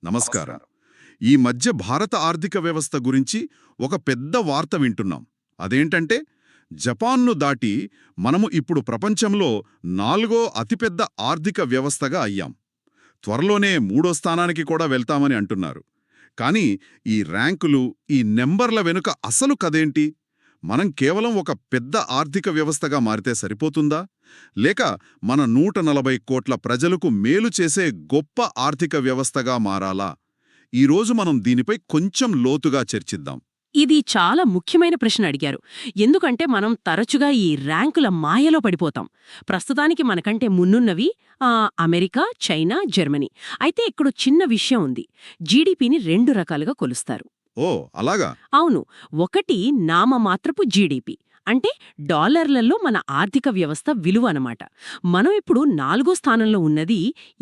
నమస్కారం. ఈ మధ్య భారత ఆర్థిక వ్యవస్థ గురించి ఒక పెద్ద వార్త వింటున్నాం. అదేంటంటే జపాన్ను దాటి మనము ఇప్పుడు ప్రపంచంలో 4వ అతిపెద్ద ఆర్థిక వ్యవస్థగా అయ్యాం. త్వరలోనే 3వ స్థానానికి కూడా వెళ్తామని అంటున్నారు. కానీ ఈ ర్యాంకులు, ఈ నెంబర్ల వెనుక అసలు కథేంటి? మనం కేవలం ఒక పెద్ద ఆర్థిక వ్యవస్థగా మారితే సరిపోతుందా? లేక మన 140 కోట్ల ప్రజలకు మేలు చేసే గొప్ప ఆర్థిక వ్యవస్థగా మారాలా? ఈరోజు మనం దీనిపై కొంచెం లోతుగా చర్చిద్దాం. ఇది చాలా ముఖ్యమైన ప్రశ్న అడిగారు. ఎందుకంటే మనం తరచుగా ఈ ర్యాంకుల మాయలో పడిపోతాం. ప్రస్తుతానికి మనకంటే మున్నున్నవి అమెరికా, చైనా, జర్మనీ. అయితే ఇక్కడ చిన్న విషయం ఉంది. జీడీపీని 2 రకాలుగా కొలుస్తారు. ఓ అలాగా? అవును. ఒకటి నామమాత్రపు జీడీపీ, అంటే డాలర్లలో మన ఆర్థిక వ్యవస్థ విలువ అన్నమాట. మనం ఇప్పుడు 4వ స్థానంలో ఉన్నది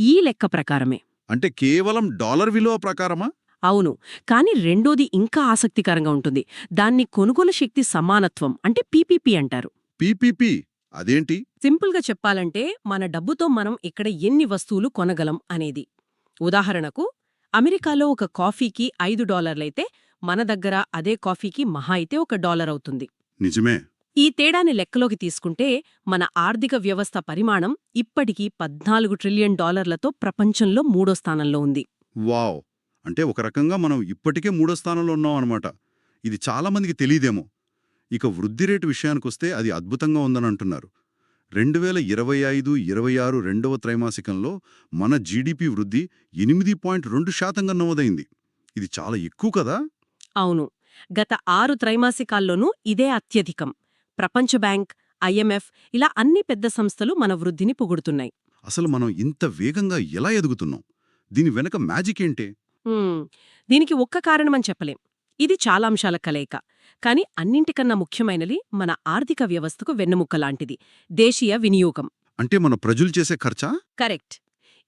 ఈ లెక్క ప్రకారమే. అంటే కేవలం డాలర్ విలువ ప్రకారమా? అవును. కానీ రెండోది ఇంకా ఆసక్తికరంగా ఉంటుంది. దాన్ని కొనుగోలు శక్తి సమానత్వం, అంటే పీపీపీ అంటారు. పీపీపీ అదేంటి? సింపుల్గా చెప్పాలంటే మన డబ్బుతో మనం ఇక్కడ ఎన్ని వస్తువులు కొనగలం అనేది. ఉదాహరణకు, అమెరికాలో ఒక కాఫీకి $5 మన దగ్గర అదే కాఫీకి మహా అయితే $1 అవుతుంది. నిజమే. ఈ తేడాని లెక్కలోకి తీసుకుంటే మన ఆర్థిక వ్యవస్థ పరిమాణం ఇప్పటికీ $14 ట్రిలియన్ ప్రపంచంలో 3వ స్థానంలో ఉంది. వావ్! అంటే ఒక రకంగా మనం ఇప్పటికే 3వ స్థానంలో ఉన్నాం అన్నమాట. ఇది చాలామందికి తెలీదేమో. ఇక వృద్ధి రేటు విషయానికొస్తే అది అద్భుతంగా ఉందని అంటున్నారు. 2025-26 రెండవ త్రైమాసికంలో మన జీడీపీ వృద్ధి 8.2% నమోదైంది. ఇది చాలా ఎక్కువ కదా? అవును. గత 6 త్రైమాసికాల్లోనూ ఇదే అత్యధికం. ప్రపంచ బ్యాంక్, ఐఎంఎఫ్ ఇలా అన్ని పెద్ద సంస్థలు మన వృద్ధిని పొగుడుతున్నాయి. అసలు మనం ఇంత వేగంగా ఎలా ఎదుగుతున్నాం? దీని వెనక మ్యాజిక్ ఏంటే? దీనికి ఒక్క కారణమని చెప్పలేం. ఇది చాలా అంశాల కలయిక. కాని అన్నింటికన్నా ముఖ్యమైనది మన ఆర్థిక వ్యవస్థకు వెన్నెముక్క లాంటిది: దేశీయ వినియోగం. అంటే మన ప్రజలు చేసే ఖర్చా? కరెక్ట్.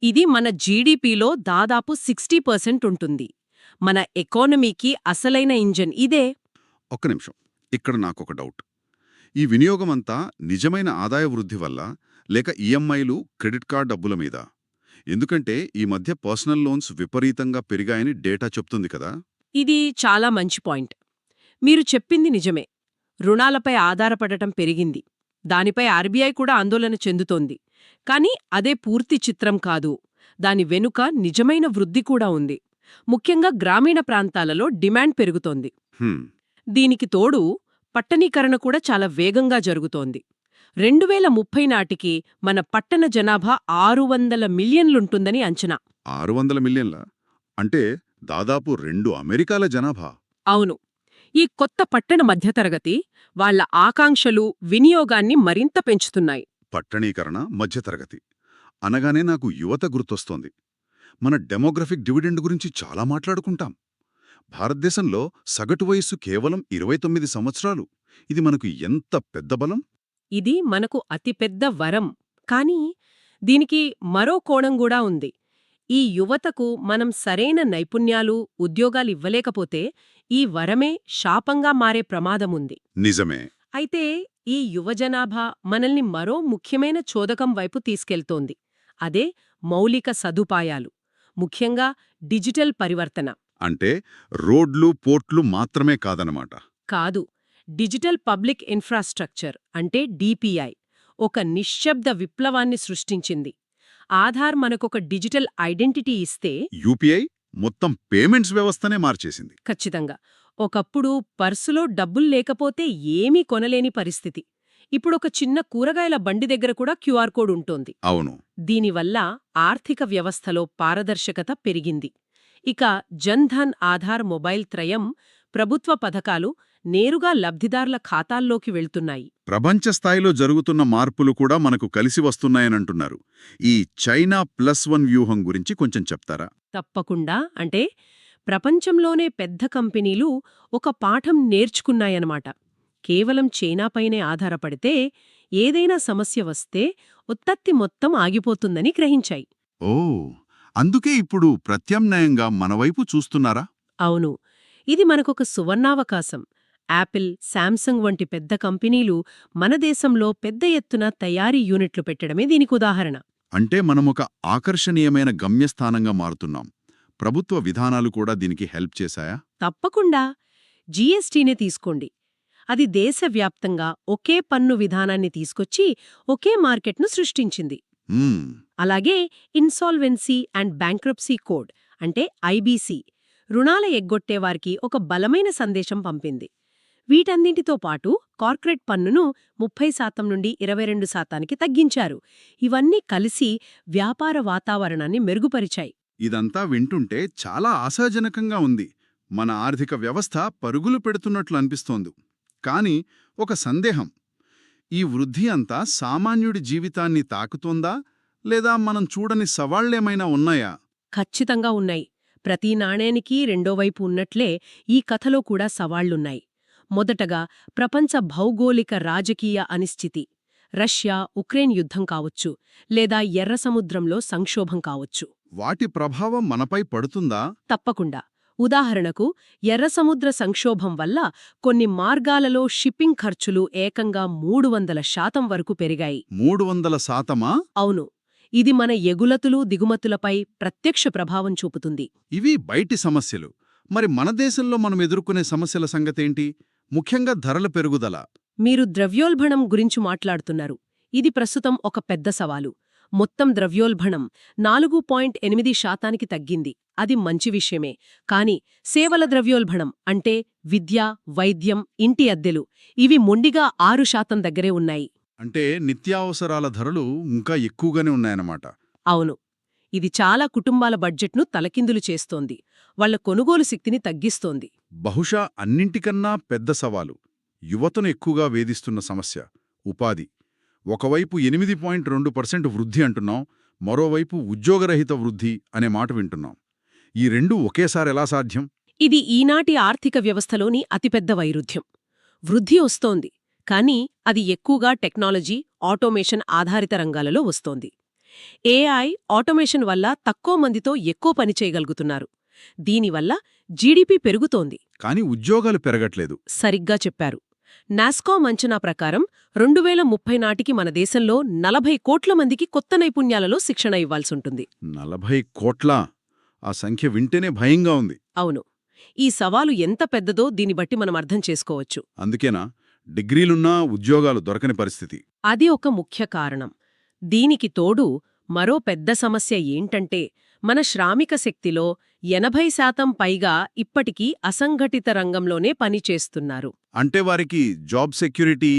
ఇది మన జీడీపీలో దాదాపు 60% ఉంటుంది. మన ఎకానమీకి అసలైన ఇంజన్ ఇదే. ఒక్క నిమిషం, ఇక్కడ నాకొక డౌట్. ఈ వినియోగమంతా నిజమైన ఆదాయ వృద్ధి వల్ల, లేక ఈఎంఐలు, క్రెడిట్ కార్డ్ డబ్బుల మీద? ఎందుకంటే ఈ మధ్య పర్సనల్ లోన్స్ విపరీతంగా పెరిగాయని డేటా చెప్తుంది కదా. ఇది చాలా మంచి పాయింట్. మీరు చెప్పింది నిజమే. రుణాలపై ఆధారపడటం పెరిగింది. దానిపై ఆర్బీఐ కూడా ఆందోళన చెందుతోంది. కానీ అదే పూర్తి చిత్రం కాదు. దాని వెనుక నిజమైన వృద్ధి కూడా ఉంది. ముఖ్యంగా గ్రామీణ ప్రాంతాలలో డిమాండ్ పెరుగుతోంది. దీనికి తోడు పట్టణీకరణ కూడా చాలా వేగంగా జరుగుతోంది. 2030 నాటికి మన పట్టణ జనాభా 600 మిలియన్లుంటుందని అంచనా. 600 మిలియన్ల? అంటే దాదాపు 2 అమెరికాల జనాభా. అవును. ఈ కొత్త పట్టణ మధ్యతరగతి వాళ్ల ఆకాంక్షలు, వినియోగాన్ని మరింత పెంచుతున్నాయి. పట్టణీకరణ, మధ్యతరగతి అనగానే నాకు యువత గుర్తొస్తోంది. మన డెమోగ్రఫిక్ డివిడెండ్ గురించి చాలా మాట్లాడుకుంటాం. భారతదేశంలో సగటు వయస్సు కేవలం 29 సంవత్సరాలు. ఇది మనకు ఎంత పెద్ద బలం! ఇది మనకు అతిపెద్ద వరం. కానీ దీనికి మరో కోణం కూడా ఉంది. ఈ యువతకు మనం సరైన నైపుణ్యాలు, ఉద్యోగాలివ్వలేకపోతే ఈ వరమే శాపంగా మారే ప్రమాదముంది. నిజమే. అయితే ఈ యువజనాభా మనల్ని మరో ముఖ్యమైన చోదకం వైపు తీసుకెళ్తోంది. అదే మౌలిక సదుపాయాలు, ముఖ్యంగా డిజిటల్ పరివర్తన. అంటే రోడ్లు, పోర్ట్లు మాత్రమే కాదనమాట. కాదు. డిజిటల్ పబ్లిక్ ఇన్ఫ్రాస్ట్రక్చర్, అంటే డిపిఐ, ఒక నిశ్శబ్ద విప్లవాన్ని సృష్టించింది. ఆధార్ మనకొక డిజిటల్ ఐడెంటిటీ ఇస్తే, యూపీఐ మొత్తం పేమెంట్స్ వ్యవస్థనే మార్చేసింది. ఖచ్చితంగా. ఒకప్పుడు పర్సులో డబ్బుల్లేకపోతే ఏమీ కొనలేని పరిస్థితి. ఇప్పుడొక చిన్న కూరగాయల బండి దగ్గర కూడా క్యూఆర్ కోడ్ ఉంటోంది. అవును. దీనివల్ల ఆర్థిక వ్యవస్థలో పారదర్శకత పెరిగింది. ఇక జన్ ధన్ ఆధార్ మొబైల్ త్రయం, ప్రభుత్వ పథకాలు నేరుగా లబ్ధిదారుల ఖాతాల్లోకి వెళ్తున్నాయి. ప్రపంచ స్థాయిలో జరుగుతున్న మార్పులు కూడా మనకు కలిసి వస్తున్నాయనంటున్నారు. ఈ చైనా +1 వ్యూహం గురించి కొంచెం చెప్తారా? తప్పకుండా. అంటే ప్రపంచంలోనే పెద్ద కంపెనీలు ఒక పాఠం నేర్చుకున్నాయన్నమాట. కేవలం చైనాపైనే ఆధారపడితే ఏదైనా సమస్య వస్తే ఉత్పత్తి మొత్తం ఆగిపోతుందని గ్రహించాయి. ఓ, అందుకే ఇప్పుడు ప్రత్యామ్నాయంగా మనవైపు చూస్తున్నారా? అవును. ఇది మనకొక సువర్ణావకాశం. యాపిల్, శాంసంగ్ వంటి పెద్ద కంపెనీలు మన దేశంలో పెద్ద ఎత్తున తయారీ యూనిట్లు పెట్టడమే దీనికి ఉదాహరణ. అంటే మనమొక ఆకర్షణీయమైన గమ్యస్థానంగా మారుతున్నాం. ప్రభుత్వ విధానాలు కూడా దీనికి హెల్ప్ చేశాయా? తప్పకుండా. జీఎస్టీనే తీసుకోండి. అది దేశవ్యాప్తంగా ఒకే పన్ను విధానాన్ని తీసుకొచ్చి ఒకే మార్కెట్ను సృష్టించింది. మ్మ్. అలాగే ఇన్సాల్వెన్సీ అండ్ బ్యాంక్రప్సీ కోడ్ అంటే ఐబీసీ రుణాల ఎగ్గొట్టేవారికి ఒక బలమైన సందేశం పంపింది. వీటన్నింటితో పాటు కార్పొరేట్ పన్నును 30% నుండి 22%కి తగ్గించారు. ఇవన్నీ కలిసి వ్యాపార వాతావరణాన్ని మెరుగుపరిచాయి. ఇదంతా వింటుంటే చాలా ఆశాజనకంగా ఉంది. మన ఆర్థిక వ్యవస్థ పరుగులు పెడుతున్నట్లు అనిపిస్తోంది. కానీ ఒక సందేహం. ఈ వృద్ధి అంతా సామాన్యుడి జీవితాన్ని తాకుతోందా, లేదా మనం చూడని సవాళ్లేమైనా ఉన్నాయా? ఖచ్చితంగా ఉన్నాయి. ప్రతి నాణేనికి రెండో వైపు ఉన్నట్లే ఈ కథలో కూడా సవాళ్లున్నాయి. మొదటగా ప్రపంచ భౌగోళిక రాజకీయ అనిశ్చితి. రష్యా ఉక్రెయిన్ యుద్ధం కావచ్చు, లేదా ఎర్ర సముద్రంలో సంక్షోభం కావచ్చు. వాటి ప్రభావం మనపై పడుతుందా? తప్పకుండా. ఉదాహరణకు ఎర్రసముద్ర సంక్షోభం వల్ల కొన్ని మార్గాలలో షిప్పింగ్ ఖర్చులు ఏకంగా 300% వరకు పెరిగాయి. 300%? అవును. ఇది మన ఎగుమతులు దిగుమతులపై ప్రత్యక్ష ప్రభావం చూపుతుంది. ఇవి బయటి సమస్యలు. మరి మన దేశంలో మనం ఎదుర్కొనే సమస్యల సంగతేంటి? ముఖ్యంగా ధరల పెరుగుదల. మీరు ద్రవ్యోల్బణం గురించి మాట్లాడుతున్నారు. ఇది ప్రస్తుతం ఒక పెద్ద సవాలు. మొత్తం ద్రవ్యోల్బణం 4.8% తగ్గింది. అది మంచి విషయమే. కాని సేవల ద్రవ్యోల్బణం అంటే విద్య, వైద్యం, ఇంటి అద్దెలు ఇవి మొండిగా 6% దగ్గరే ఉన్నాయి. అంటే నిత్యావసరాల ధరలు ఇంకా ఎక్కువగానే ఉన్నాయన్నమాట. అవును. ఇది చాలా కుటుంబాల బడ్జెట్ను తలకిందులు చేస్తోంది. వాళ్ల కొనుగోలు శక్తిని తగ్గిస్తోంది. బహుశా అన్నింటికన్నా పెద్ద సవాలు యువతను ఎక్కువగా వేధిస్తున్న సమస్య ఉపాధి. ఒకవైపు 8.2% వృద్ధి అంటున్నాం, మరోవైపు ఉద్యోగరహిత వృద్ధి అనే మాట వింటున్నాం. ఈ రెండూ ఒకేసారి ఎలా సాధ్యం? ఇది ఈనాటి ఆర్థిక వ్యవస్థలోని అతిపెద్ద వైరుధ్యం. వృద్ధి వస్తోంది, కానీ అది ఎక్కువగా టెక్నాలజీ, ఆటోమేషన్ ఆధారిత రంగాలలో వస్తోంది. ఏఐ, ఆటోమేషన్ వల్ల తక్కువ మందితో ఎక్కువ పని చేయగలుగుతున్నారు. దీనివల్ల జీడీపీ పెరుగుతోంది. కాని ఉద్యోగాలు పెరగట్లేదు. సరిగ్గా చెప్పారు. నాస్కామ్ అంచనా ప్రకారం 2030 నాటికి మన దేశంలో 40 కోట్ల మందికి కొత్త నైపుణ్యాలలో శిక్షణ ఇవ్వాల్సుంటుంది. 40 కోట్ల? ఆ సంఖ్య వింటేనే భయంగా ఉంది. అవును. ఈ సవాలు ఎంత పెద్దదో దీన్ని బట్టి మనం అర్థం చేసుకోవచ్చు. అందుకేనా డిగ్రీలున్నా ఉద్యోగాలు దొరకని పరిస్థితి? అది ఒక ముఖ్య కారణం. దీనికి తోడు మరో పెద్ద సమస్య ఏంటంటే మన శ్రామిక శక్తిలో 80% పైగా ఇప్పటికీ అసంఘటిత రంగంలోనే పనిచేస్తున్నారు. అంటే వారికి జాబ్ సెక్యూరిటీ,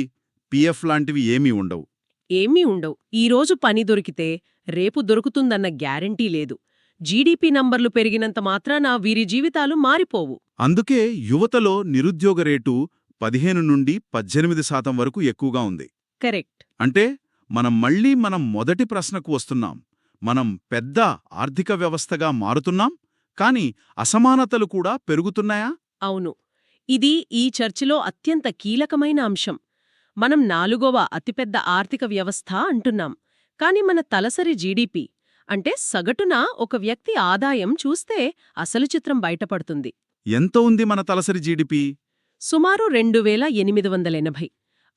పిఎఫ్ లాంటివి ఏమీ ఉండవు. ఏమీ ఉండవు. ఈరోజు పని దొరికితే రేపు దొరుకుతుందన్న గ్యారంటీ లేదు. జీడీపీ నంబర్లు పెరిగినంత మాత్రాన వీరి జీవితాలు మారిపోవు. అందుకే యువతలో నిరుద్యోగ రేటు 15 నుండి 18% వరకు ఎక్కువగా ఉంది. కరెక్ట్. అంటే మనం మొదటి ప్రశ్నకు వస్తున్నాం. మనం పెద్ద ఆర్థిక వ్యవస్థగా మారుతున్నాం, కాని అసమానతలు కూడా పెరుగుతున్నాయా? అవును. ఇది ఈ చర్చలో అత్యంత కీలకమైన అంశం. మనం 4వ అతిపెద్ద ఆర్థిక వ్యవస్థ అంటున్నాం, కాని మన తలసరి జీడీపీ అంటే సగటున ఒక వ్యక్తి ఆదాయం చూస్తే అసలు చిత్రం బయటపడుతుంది. ఎంత ఉంది మన తలసరి జీడీపీ? సుమారు 2880.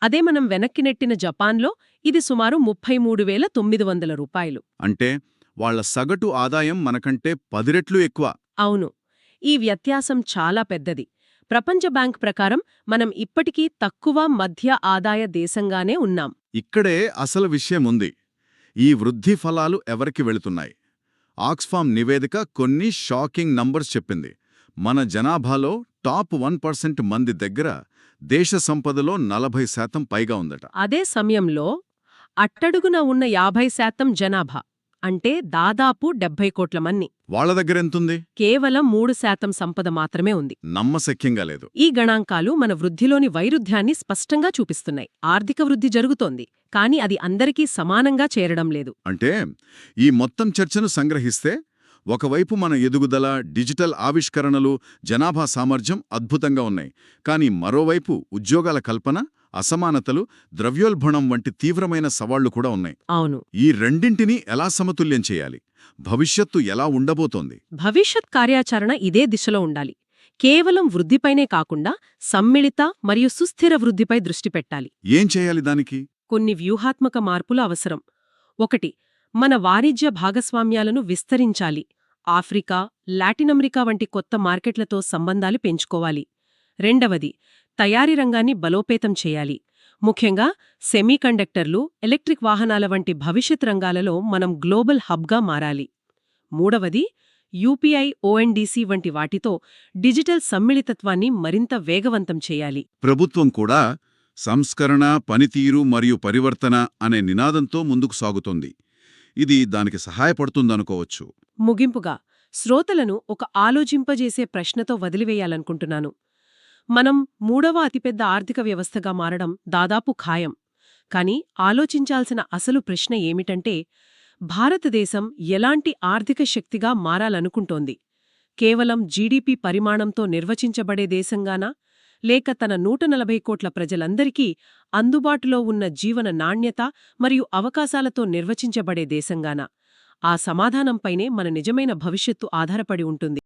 అదే మనం వెనక్కి నెట్టిన జపాన్లో ఇది సుమారు 33,900 రూపాయలు. అంటే వాళ్ల సగటు ఆదాయం మనకంటే 10 రెట్లు ఎక్కువ. అవును. ఈ వ్యత్యాసం చాలా పెద్దది. ప్రపంచ బ్యాంక్ ప్రకారం మనం ఇప్పటికీ తక్కువ మధ్య ఆదాయ దేశంగానే ఉన్నాం. ఇక్కడే అసలు విషయముంది. ఈ వృద్ధి ఫలాలు ఎవరికి వెళుతున్నాయి? ఆక్స్ఫామ్ నివేదిక కొన్ని షాకింగ్ నంబర్స్ చెప్పింది. మన జనాభాలో టాప్ 1% మంది దగ్గర దేశ సంపదలో 40% పైగా ఉందట. అదే సమయంలో అట్టడుగున ఉన్న 50% జనాభా అంటే దాదాపు 70 కోట్ల మంది. వాళ్ల దగ్గరెంతుంది? కేవలం 3% సంపద మాత్రమే ఉంది. నమ్మశక్యంగా లేదు. ఈ గణాంకాలు మన వృద్ధిలోని వైరుధ్యాన్ని స్పష్టంగా చూపిస్తున్నాయి. ఆర్థిక వృద్ధి జరుగుతోంది, కాని అది అందరికీ సమానంగా చేరడం లేదు. అంటే ఈ మొత్తం చర్చను సంగ్రహిస్తే, ఒకవైపు మన ఎదుగుదల, డిజిటల్ ఆవిష్కరణలు, జనాభా సామర్థ్యం అద్భుతంగా ఉన్నాయి. కాని మరోవైపు ఉద్యోగాల కల్పన, అసమానతలు, ద్రవ్యోల్బణం వంటి తీవ్రమైన సవాళ్లు కూడా ఉన్నాయి. అవును. ఈ రెండింటినీ ఎలా సమతుల్యం చేయాలి? భవిష్యత్తు ఎలా ఉండబోతోంది? భవిష్యత్ కార్యాచరణ ఇదే దిశలో ఉండాలి. కేవలం వృద్ధిపైనే కాకుండా సమ్మిళిత మరియు సుస్థిర వృద్ధిపై దృష్టి పెట్టాలి. ఏం చేయాలి దానికి? కొన్ని వ్యూహాత్మక మార్పులు అవసరం. 1. మన వాణిజ్య భాగస్వామ్యాలను విస్తరించాలి. ఆఫ్రికా, లాటిన్ అమెరికా వంటి కొత్త మార్కెట్లతో సంబంధాలు పెంచుకోవాలి. రెండవది, తయారీ రంగాన్ని బలోపేతం చేయాలి. ముఖ్యంగా సెమీకండక్టర్లు, ఎలక్ట్రిక్ వాహనాల వంటి భవిష్యత్ రంగాలలో మనం గ్లోబల్ హబ్గా మారాలి. మూడవది, యూపీఐ, ఓఎన్డీసీ వంటి వాటితో డిజిటల్ సమ్మిళితత్వాన్ని మరింత వేగవంతం చేయాలి. ప్రభుత్వం కూడా సంస్కరణ, పనితీరు మరియు పరివర్తన అనే నినాదంతో ముందుకు సాగుతోంది. ఇది దానికి సహాయపడుతుందనుకోవచ్చు. ముగింపుగా శ్రోతలను ఒక ఆలోచింపజేసే ప్రశ్నతో వదిలివేయాలనుకుంటున్నాను. మనం మూడవ అతిపెద్ద ఆర్థిక వ్యవస్థగా మారడం దాదాపు ఖాయం. కాని ఆలోచించాల్సిన అసలు ప్రశ్న ఏమిటంటే, భారతదేశం ఎలాంటి ఆర్థిక శక్తిగా మారాలనుకుంటోంది? కేవలం జీడీపీ పరిమాణంతో నిర్వచించబడే దేశంగానా, లేక తన 140 కోట్ల ప్రజలందరికీ అందుబాటులో ఉన్న జీవన నాణ్యత మరియు అవకాశాలతో నిర్వచించబడే దేశంగానా? ఆ సమాధానంపైనే మన నిజమైన భవిష్యత్తు ఆధారపడి ఉంటుంది.